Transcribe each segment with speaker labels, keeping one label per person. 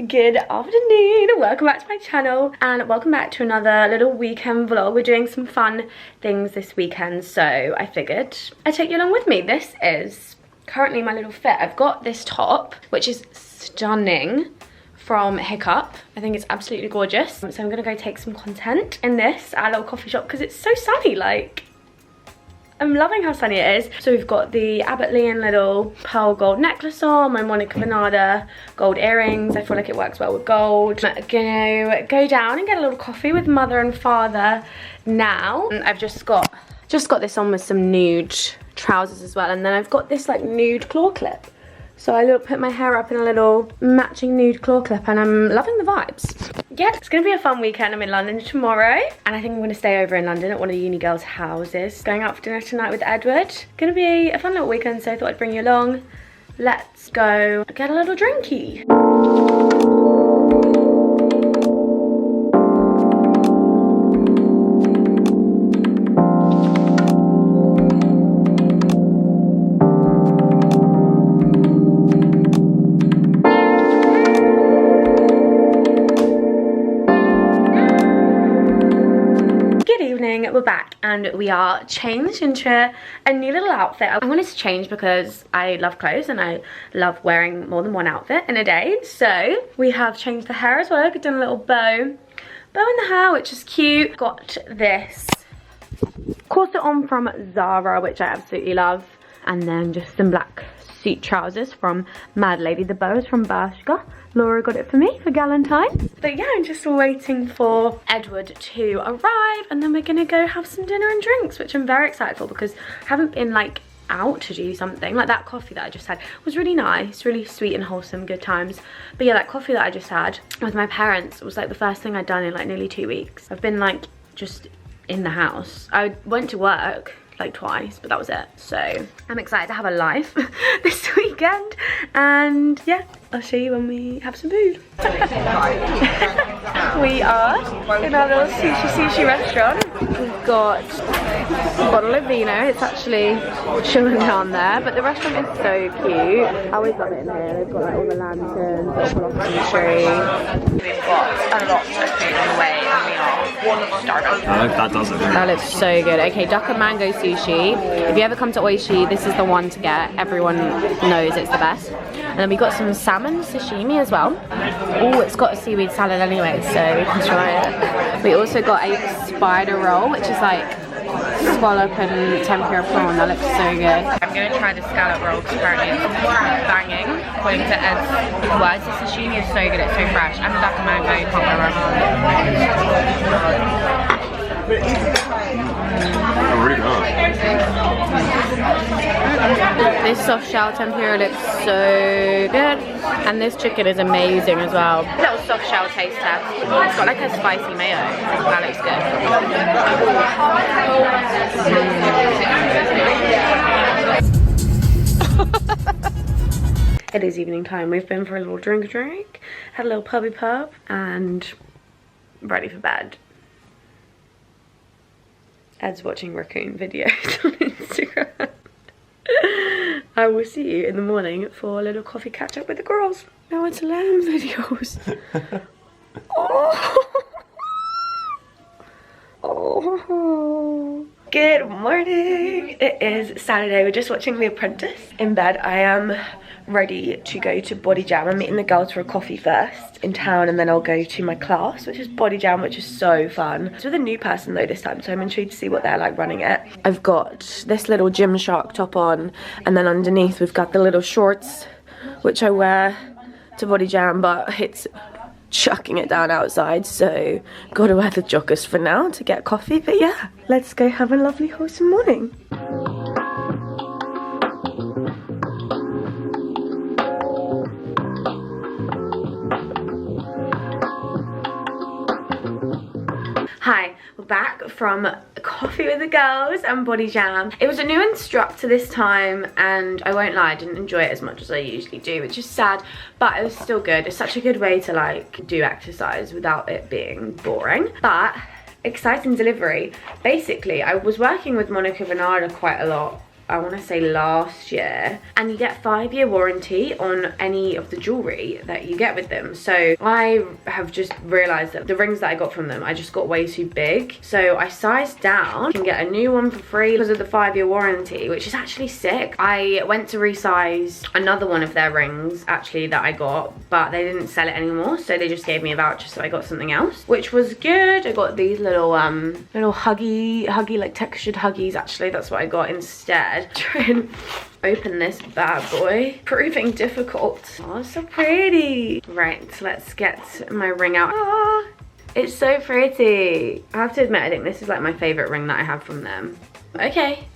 Speaker 1: Good afternoon, welcome back to my channel and welcome back to another little weekend vlog. We're doing some fun things this weekend, so I figured I'd take you along with me. This is currently my little fit. I've got this top, which is stunning, from Hiccup. I think it's absolutely gorgeous. So I'm gonna go take some content in this at a little coffee shop because it's so sunny, like, I'm loving how sunny it is. So we've got the Abbott Leon little pearl gold necklace on, my Monica Bernarda gold earrings. I feel like it works well with gold. I'm gonna go down and get a little coffee with mother and father now. And I've just got this on with some nude trousers as well. And then I've got this like nude claw clip. So I put my hair up in a little matching nude claw clip and I'm loving the vibes. Yeah, it's gonna be a fun weekend. I'm in London tomorrow and I think I'm gonna stay over in London at one of the uni girls' houses. Going out for dinner tonight with Edward. Gonna be a fun little weekend, so I thought I'd bring you along. Let's go get a little drinky. We're back and we are changed into a new little outfit. I wanted to change because I love clothes and I love wearing more than one outfit in a day. So we have changed the hair as well. I've done a little bow in the hair, which is cute. Got this corset on from Zara, which I absolutely love. And then just some black suit trousers from Mad Lady. The bow is from Bershka. Laura got it for me for Galentine's. But yeah, I'm just waiting for Edward to arrive and then we're gonna go have some dinner and drinks, which I'm very excited for because I haven't been like out to do something. Like that coffee that I just had was really nice, really sweet and wholesome, good times. But yeah, that coffee that I just had with my parents was like the first thing I'd done in like nearly 2 weeks. I've been like just in the house. I went to work like twice, but that was it. So I'm excited to have a life this weekend and yeah, I'll show you when we have some food. We are in our little sushi restaurant. We've got a bottle of vino. It's actually chilling down there, but the restaurant is so cute. I always love it in here. They've got like all the lanterns, little blossom tree. We've got a lot of food on the way and we are starving.
Speaker 2: That does it.
Speaker 1: That looks so good. Okay, duck and mango sushi. If you ever come to Oishi, this is the one to get. Everyone knows it's the best. And then we got some salmon sashimi as well. Oh, it's got a seaweed salad anyway, so we can try it. We also got a spider roll, which is like scallop and tempura prawn. That looks so good. I'm going to try the scallop roll because apparently it's banging. According to Ed's words, the sashimi is so good, it's so fresh. And the duck and mango, you can't go wrong.
Speaker 2: Really good.
Speaker 1: This soft shell tempura looks so good, and this chicken is amazing as well. Little soft shell taste test. It's got like a spicy mayo. That looks good. It is evening time. We've been for a little drink, had a little pub, and ready for bed. Ed's watching raccoon videos on Instagram. I will see you in the morning for a little coffee catch up with the girls. Now it's lamb videos. Oh. Oh. Good morning. It is Saturday. We're just watching The Apprentice in bed. I am ready to go to Body Jam. I'm meeting the girls for a coffee first in town and then I'll go to my class, which is Body Jam, which is so fun. It's with a new person though this time, so I'm intrigued to see what they're like running it. I've got this little Gymshark top on and then underneath we've got the little shorts which I wear to Body Jam, but it's chucking it down outside, so gotta wear the joggers for now to get coffee. But yeah, let's go have a lovely wholesome morning. Hi, we're back from coffee with the girls and Body Jam. It was a new instructor this time and I won't lie, I didn't enjoy it as much as I usually do, which is sad, but it was still good. It's such a good way to like do exercise without it being boring. But exciting delivery. Basically, I was working with Monica Bernarda quite a lot I want to say last year, and you get 5-year warranty on any of the jewelry that you get with them. So I have just realized that the rings that I got from them, I just got way too big, so I sized down. You can get a new one for free because of the 5-year warranty, which is actually sick. I went to resize another one of their rings actually that I got, but they didn't sell it anymore, so they just gave me a voucher, so I got something else, which was good. I got these little huggy like textured huggies. Actually, that's what I got instead. Try and open this bad boy. Proving difficult. Oh, so pretty. Right, so let's get my ring out. Ah, it's so pretty. I have to admit, I think this is like my favorite ring that I have from them. Okay.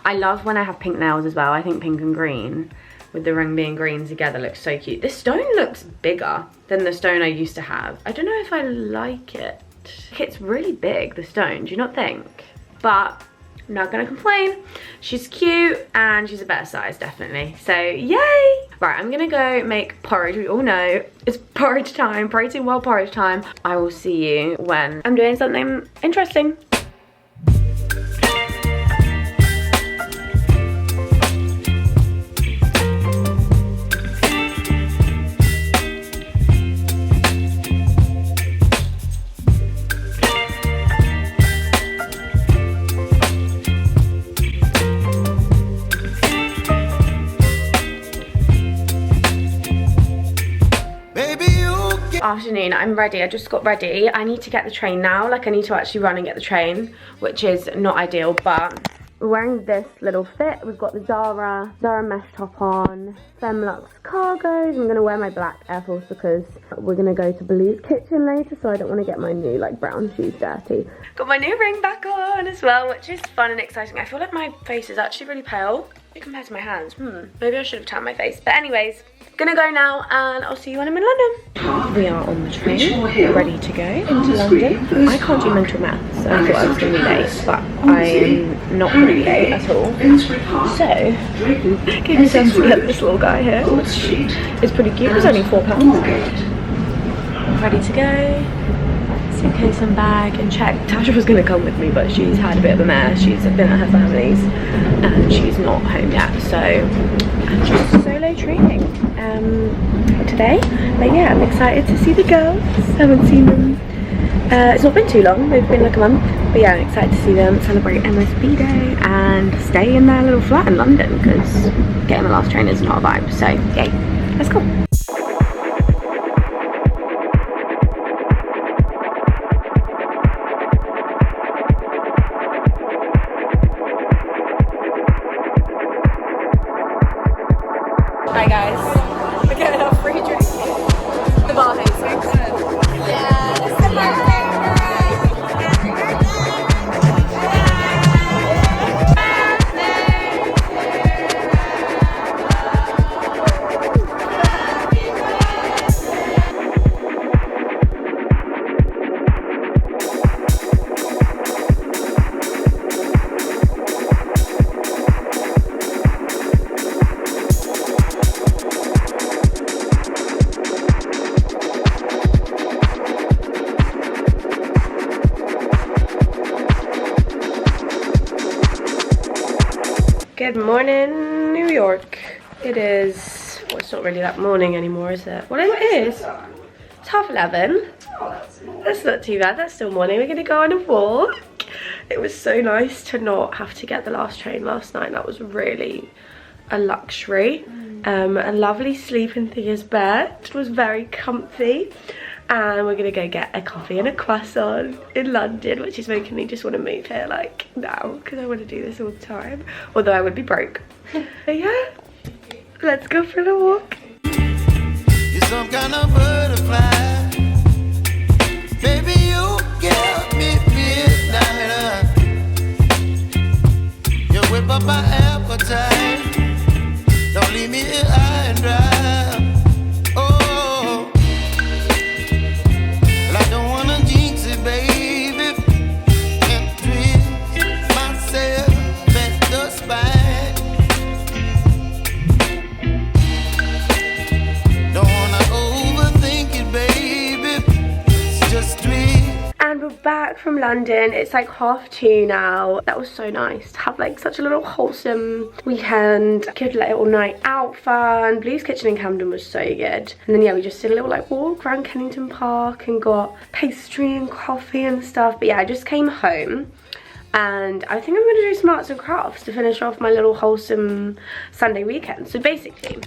Speaker 1: I love when I have pink nails as well. I think pink and green with the ring being green together looks so cute. This stone looks bigger than the stone I used to have. I don't know if I like it. It's really big, the stone, do you not think? But I'm not gonna complain. She's cute and she's a better size, definitely. So yay! Right, I'm gonna go make porridge. We all know it's porridge time, protein well porridge time. I will see you when I'm doing something interesting. Afternoon, I'm ready. I just got ready. I need to get the train now. Like, I need to actually run and get the train, which is not ideal, but we're wearing this little fit. We've got the Zara mesh top on, Femlux cargos. I'm gonna wear my black Air Force because we're gonna go to Blue's Kitchen later, so I don't want to get my new like brown shoes dirty. Got my new ring back on as well, which is fun and exciting. I feel like my face is actually really pale compared to my hands. Maybe I should have tanned my face. But anyways, gonna go now and I'll see you when I'm in London. We are on the train, ready to go into London. I can't do mental maths, so I thought I was gonna be late, but I am not gonna be late at all. So, give yourself a look at this little guy here. It's pretty cute. It's only £4. Ready to go. Suitcase and bag and check. Tasha was going to come with me, but she's had a bit of a mare. She's been at her family's and she's not home yet, so I'm just solo training today. But yeah, I'm excited to see the girls. Haven't seen them. It's not been too long, they've been like a month, but yeah, I'm excited to see them, celebrate MSB Day and stay in their little flat in London because getting the last train is not a vibe, so yay, let's go. Hi guys, we're getting our free drink. The bar is so good. Yeah, this is my favorite. Good morning, New York. It is, well, it's not really that morning anymore, is it? Well, it is. It's 11:30. That's not too bad, that's still morning. We're gonna go on a walk. It was so nice to not have to get the last train last night. That was really a luxury. A lovely sleep in Thea's bed. It was very comfy. And we're gonna go get a coffee and a croissant in London, which is making me just want to move here like now because I want to do this all the time, although I would be broke. But yeah, let's go for the walk.
Speaker 3: You're some kind of butterfly, baby, you give me midnight. You whip up my appetite, don't leave me here high and dry. Don't wanna overthink.
Speaker 1: back from London. It's like 2:30 now. That was so nice to have like such a little wholesome weekend. Good little night out fun. Blue's Kitchen in Camden was so good. And then yeah, we just did a little like walk around Kennington Park and got pastry and coffee and stuff. But yeah, I just came home. And I think I'm going to do some arts and crafts to finish off my little wholesome Sunday weekend. So basically,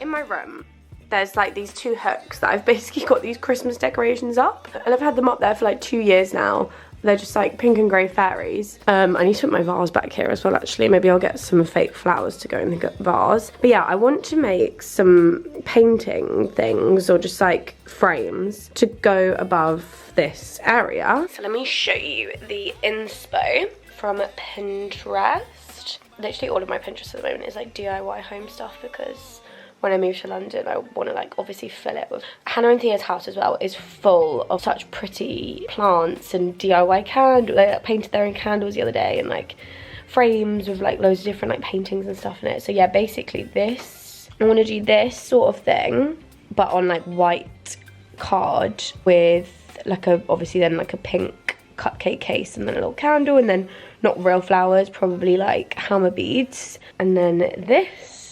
Speaker 1: in my room, there's like these 2 hooks that I've basically got these Christmas decorations up. And I've had them up there for like 2 years now. They're just like pink and grey fairies. I need to put my vase back here as well, actually. Maybe I'll get some fake flowers to go in the vase. But yeah, I want to make some painting things or just like frames to go above this area. So let me show you the inspo from Pinterest. Literally all of my Pinterest at the moment is like DIY home stuff because when I move to London, I want to like obviously fill it with. Hannah and Thea's house as well is full of such pretty plants and DIY candles. They painted their own candles the other day and like frames with like loads of different like paintings and stuff in it. So yeah, basically this, I want to do this sort of thing, but on like white card with like a, obviously then like a pink cupcake case and then a little candle and then not real flowers, probably like hammer beads. And then this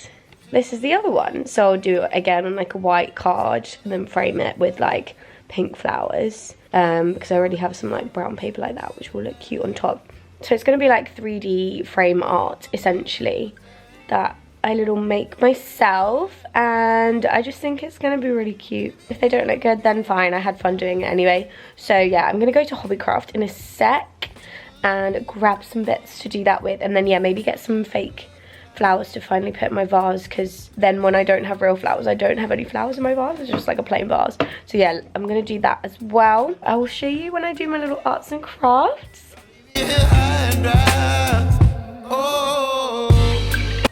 Speaker 1: is the other one. So I'll do it again on like a white card and then frame it with like pink flowers because I already have some like brown paper like that which will look cute on top. So it's going to be like 3D frame art essentially that I little make myself, and I just think it's going to be really cute. If they don't look good then fine, I had fun doing it anyway. So yeah, I'm going to go to Hobbycraft in a sec and grab some bits to do that with, and then yeah, maybe get some fake flowers to finally put in my vase, because then when I don't have real flowers, I don't have any flowers in my vase. It's just like a plain vase. So yeah, I'm going to do that as well. I will show you when I do my little arts and crafts.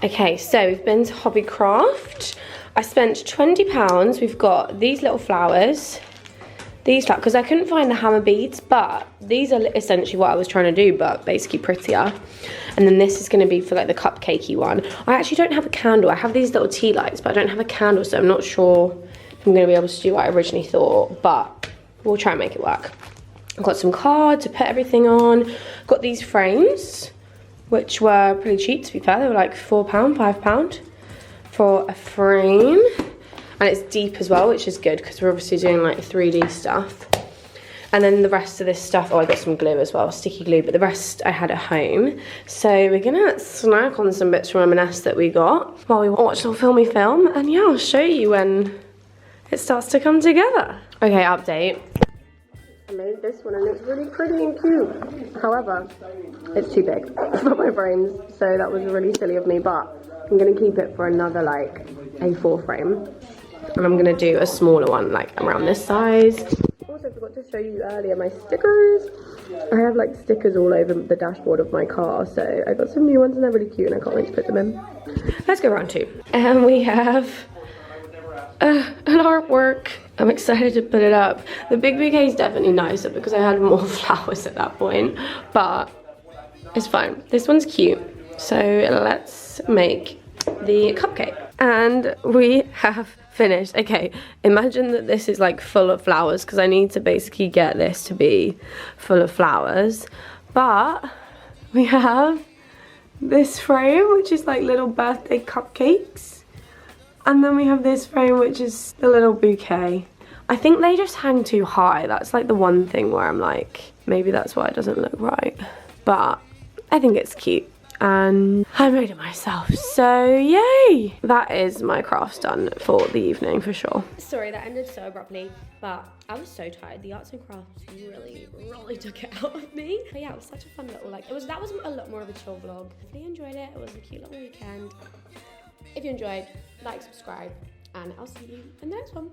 Speaker 1: Okay, so we've been to Hobbycraft. I spent £20. We've got these little flowers. These flowers, because I couldn't find the hammer beads, but these are essentially what I was trying to do, but basically prettier. And then this is going to be for like the cupcakey one. I actually don't have a candle. I have these little tea lights, but I don't have a candle, so I'm not sure if I'm going to be able to do what I originally thought, but we'll try and make it work. I've got some cards to put everything on. Got these frames, which were pretty cheap to be fair. They were like £4, £5 for a frame. And it's deep as well, which is good because we're obviously doing like 3D stuff. And then the rest of this stuff, oh, I got some glue as well, sticky glue, but the rest I had at home. So we're gonna snack on some bits from M&S that we got while we watch some filmy film. And yeah, I'll show you when it starts to come together. Okay, update. I made this one and it's really pretty and cute. However, it's too big for my brains, so that was really silly of me, but I'm gonna keep it for another like A4 frame. And I'm gonna do a smaller one, like around this size. Also forgot to show you earlier my stickers. I have like stickers all over the dashboard of my car, so I got some new ones and they're really cute and I can't wait to put them in. Let's go round 2. And we have an artwork. I'm excited to put it up. The big bouquet is definitely nicer because I had more flowers at that point, but it's fine. This one's cute. So let's make the cupcake. And we have finished. Okay, imagine that this is like full of flowers because I need to basically get this to be full of flowers. But we have this frame, which is like little birthday cupcakes. And then we have this frame, which is the little bouquet. I think they just hang too high. That's like the one thing where I'm like, maybe that's why it doesn't look right. But I think it's cute. And I made it myself, so yay! That is my crafts done for the evening for sure. Sorry that ended so abruptly, but I was so tired. The arts and crafts really took it out of me. But yeah, it was such a fun little that was a lot more of a chill vlog. I really enjoyed it. It was a cute little weekend. If you enjoyed, like, subscribe, and I'll see you in the next one.